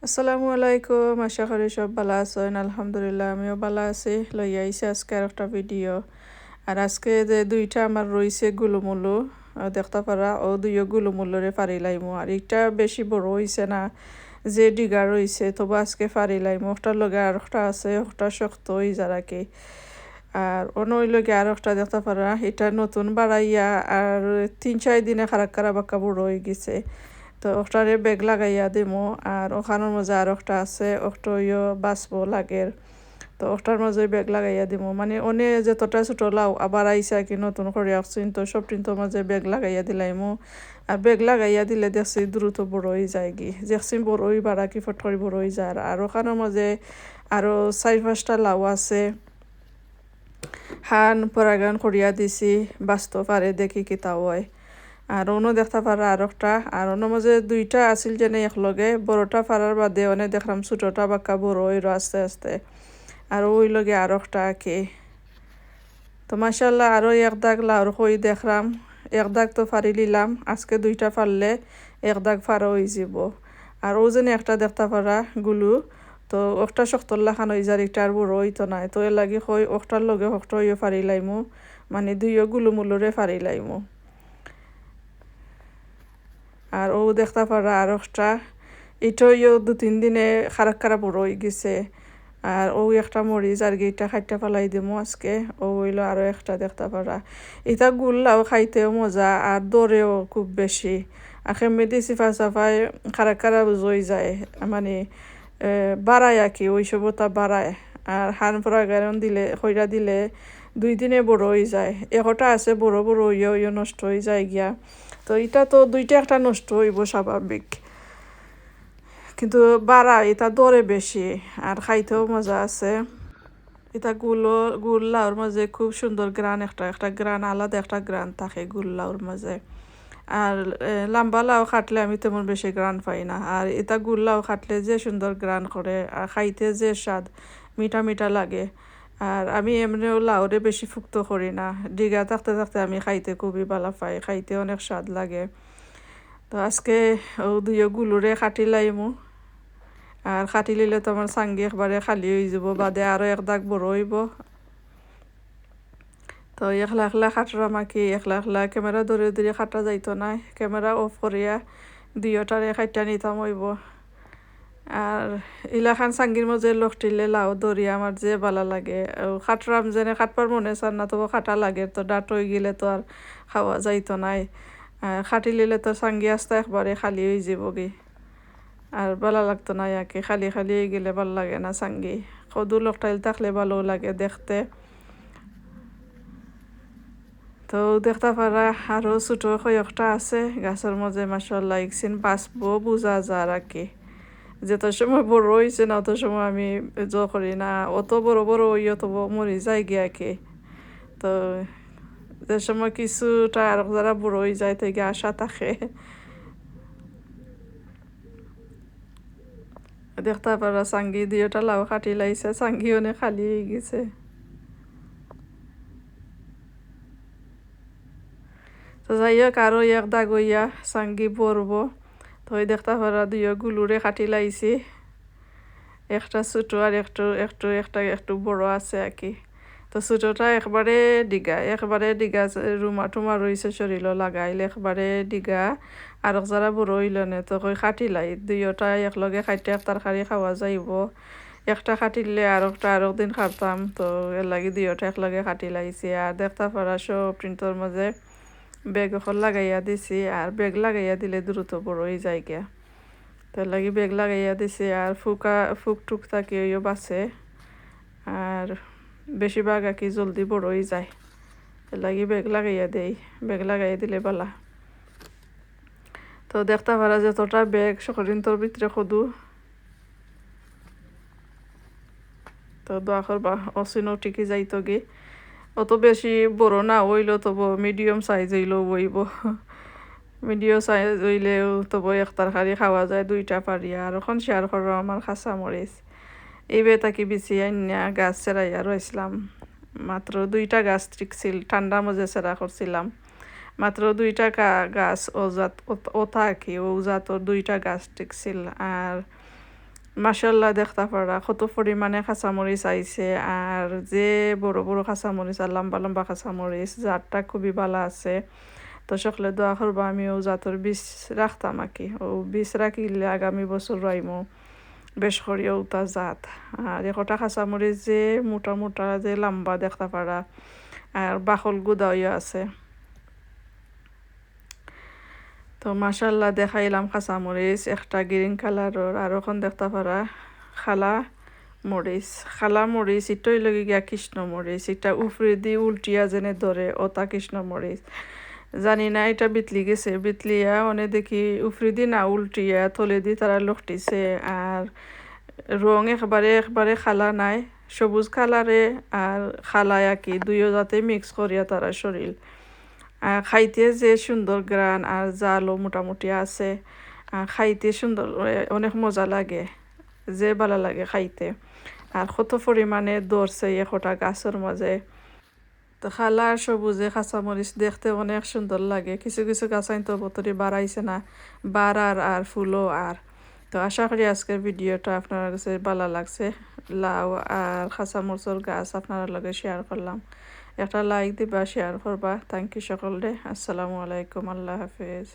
আসসালামু আলাইকুম, আশা করি সব ভালো আছেন। আলহামদুলিল্লাহ আমিও ভালো আছি। লইয়া আইছি আজকে আর একটা ভিডিও। আর আজকে যে দুইটা আমার রইছে গুলুমুলু, দেখতে পারা ও দুইও গুলুমুলুরে ফারি লাইমু। আর একটা বেশি বড় হইছে না, যে ডিগা রইছে তবু আজকে ফারি লাইমু। ওটার লগে আর একটা আছে, ওটা শক্ত হয়ে যারা কি। আর অন্য লগে আর একটা দেখতে পারা, এটা নতুন বাড়াইয়া আর 3-4 দিনে খারাপ খারাপ বাক্কা বড় হয়ে গেছে। তো ওটারে বেগ লাগাইয়া দিমু। আর ওখানের মাঝে আর একটা আছে, ওটা বাঁচবো লাগের। তো ওটার মাঝে বেগ লাগাইয়া দিমু, মানে অনেক যতটা ছোট লাউ আবার আইসা কি নতুন করে আসছেন, তো সব টিনটোর মাঝে বেগ লাগাইয়া দিলাইমু। আর বেগ লাগাইয়া দিলে দেখছি দ্রুত বড় হয়ে যায় গি, দেখছি বড় হয়ে বাড়া কি ফট করে বড় হয়ে যায়। আর ওখানের মাঝে আরও 4-5টা লাউ আছে, হান পরাগান করিয়া দিছি, বাঁচতে পারে দেখি কি তাও হয়। আর অন্য দেখতে পারা আর একটা, আর অন্য মাঝে দুইটা আছিল যেন একলগে, বড়টা পারার বাদে অনেক দেখলাম ছোটটা বাক্কা বড় হইল আস্তে আস্তে। আর ওই লগে আর একটা আঁকে। তো মাশাল্লাহ আরও এক দাগ লাউর কই দেখলাম, এক দাগ তো ফারি লিলাম, আজকে দুইটা ফারলে এক দাগ ফারা হয়ে যাব। আর ও যেন একটা দেখতে পারা গুলু, তো একটা শক্তর খান হয়ে যার একটা আর বড় হইতো নাই, তো এর লাগে কই ওটার লগে হকটা হইও ফারি লাইমু, মানে দুইও গুলুমুলুরে ফারি লাইমু। আর ও দেখতে পারা আর একটা, এটাও 2-3 দিনে খারাপ খারাপ বড় হয়ে গেছে। আর ও একটা মরিচ আর গিটা খাইটা ফেলাই দিমু আজকে। ও হইলো আরও একটা দেখতে পারা। এটা গুল্লাও খাইতেও মজা আর দরেও খুব বেশি। আর খেমে দিয়ে সিফা সাফাই খারাপ খারাপ জই যায়, মানে বাড়ায় আর কি, ওই সবটা বাড়ায়। আর হান পরা গায়ন দিলে খৈরা দিলে 2 দিনে বড় হয়ে যায়। একটা আছে বড় বড় ইয়ে নষ্ট হয়ে যায় গিয়া। তো এটা তো দুইটা একটা নষ্ট হইব স্বাভাবিক, কিন্তু বাড়া এটা দরে বেশি আর খাইতেও মজা আছে। এটা গুল লাউর মাঝে খুব সুন্দর গ্রান, একটা একটা গ্রান আলাদা একটা গ্রান থাকে গুল লাউর মাঝে। আর লম্বা লাউ খাটলে আমি তেমন বেশি গ্রান পাই না, আর এটা গুল লাউ খাটলে যে সুন্দর গ্রান করে আর খাইতে যে স্বাদ, মিঠা মিঠা লাগে। আর আমি এমনিও লাউরে বেশি ফুক্ত করি না, ডিগা থাকতে থাকতে আমি খাইতে খুবই ভালো পাই, খাইতে অনেক স্বাদ লাগে। তো আজকে ও দুইও গুলুরে খাটি লাইমু। আর খাটি লিলে তো আমার সাঙ্গি একবারে খালি হয়ে যাব, বাদে আরও এক দাগ বড় হইব। তো একলা একলা খাটরা মাকি, একলা একলা ক্যামেরা ধরে ধরে খাটা যাইতো না, ক্যামেরা অফ করিয়া দুইটারে খাইটা নিতাম হইব। আর ইলাখান সাঙ্গির মাঝে লকটিলে লাউ দরিয়া আমার যে ভালো লাগে। খাটরাম যেনে খাটবার মনে চান না, তবু খাটা লাগে, তো ডাট হয়ে গেলে তো আর খাওয়া যাইতো নাই। খাটি লিলে তো সাঙ্গি আস্তে একবারে খালি হয়ে যাব কি, আর ভালো লাগতো না ইয়াকে, খালি খালি গেলে ভালো লাগে না সাঙ্গি। কদু লকটাইল থাকলে ভালো লাগে দেখতে। তো দেখতে পারা আরও ছোট কয়েকটা আছে গাছের মাঝে, মাশাআল্লাহ ইকসিন বাঁচবো বোঝা যায় আর কি। যত সময় বড় হয়েছে না অত সময় আমি করি না, অত বড় বড় হইও তবু মরি যায় গিয়া কি। তো যে সময় কিছুটা আর যারা বড় হয়ে যায় থেকে আশা থাকে। দেখতে পারা সাঙ্গি দুইটা লাউ কাটি লাইছে, সাঙ্গি অনেক খালি হয়ে গেছে। তো যাই হোক আরও এক দাগ হইয়া সাঙ্গি পরবো। তো ওই দেখতে পারা দুইও গুলুরে কাটি লাইছি, একটা ছোটো আর একটু একটু একটা একটু বড় আছে আর কি। তো ছোটোটা একবারে ডিগা রুমা টুমা রয়েছে শরীর লাগাইলে একবারে ডিগা। আর যারা বড় হইল না তো কই কাটিলাই দুইটা একলগে খাইতে এক তরকারি খাওয়া যাইব। একটা কাটিলে আর একটা আরো দিন খাতাম, তো এর লাগে দুইটা একলগে কাটি লাইছি। আর দেখতে পারা সব প্রিন্টর মাঝে বেগ এখন লাগাইয়া দিছি, আর বেগ লাগাইয়া দিলে দ্রুত বড় হয়ে যায় গিয়া। তো লাগি বেগ লাগাইয়া দিছি, আর ফুক টুক থাকিও বাঁচে, আর বেশিরভাগ আর কি জলদি বড় হয়ে যায়। লাগি বেগ লাগাইয়া দেই, বেগ লাগাইয়া দিলে বালা। তো দেখতে পারা যতটা বেগ সকলিন তোর ভিতরে খদু। তো দোয়া করবা অসিনও ঠিকই যাইতো গে, অত বেশি বড় না হইলো তবু মিডিয়াম সাইজ হইলেও বইব। মিডিয়াম সাইজ হইলেও তবু এক তরকারি খাওয়া যায় দুইটা পারিয়া। আর এখন শেয়ার করো আমার খাসা মরিচ, এই বেতাকি বিছি আইনা গাছ সেরাইয়া রয়েছিলাম। মাত্র 2টা গাছ টিকছিল, ঠান্ডার মধ্যে সেরা করছিলাম। মাত্র 2টা গাছ ওজাত ওতা আর কি, ওজাত 2টা গাছ টিকছিল। আর মাশাল্লাহ দেখতে পারা কত পরিমাণে কাঁচামরিচ আইছে আর যে বড় বড় কাঁচামরিচ আর লম্বা লম্বা কাঁচামরিচ জাতটা খুবই ভালো আছে তো সকলে দোয়া করবো আমিও জাতর বীজ রাখতাম আর কি ও বীজ রাখিলে আগামী বছর রইমো বেশ করিয়া উতা জাত আর একটা কাঁচামরিচ যে মোটা মোটা যে লম্বা দেখতে পারা আর বাকল গুদাইও আছে তো মাশাল্লাহ দেখাইলাম কাঁচামরিচ একটা গ্রিন কালারের আর এখন দেখতে পারা খালা মরিচ ইটই লগে গিয়া কৃষ্ণ মরিচ এটা উফরে দি উল্টিয়া যেনে ধরে ওটা কৃষ্ণ মরিচ জানি না এটা বিতলি গেছে বিতলিয়া অনেক দেখি উফরে দি না উল্টিয়া থলে দি তারা লুটিছে আর রং একবারে খালা নাই সবুজ কালারে আর খালা কি দুইও যাতে মিক্স করিয়া তারা শরীর খাইতে যে সুন্দর গ্রান আর জালও মোটামুটি আছে খাইতে সুন্দর অনেক মজা লাগে যে ভালো লাগে খাইতে আর কত পরিমাণে ধরছে একটা গাছের মাঝে তো খালা আর সবুজে কাঁচামরিচ দেখতে অনেক সুন্দর লাগে কিছু কিছু গাছাইন তো বতরি বাড়াইছে না বাড়ার আর ফুলও আর তো আশা করি আজকের ভিডিওটা আপনার কাছে ভালো লাগছে লাউ আর কাঁচামরিচের গাছ আপনার লগে শেয়ার করলাম একটা লাইক দিবা শেয়ার করবা থ্যাংক ইউ সকলে আসসালামু আলাইকুম আল্লাহ হাফেজ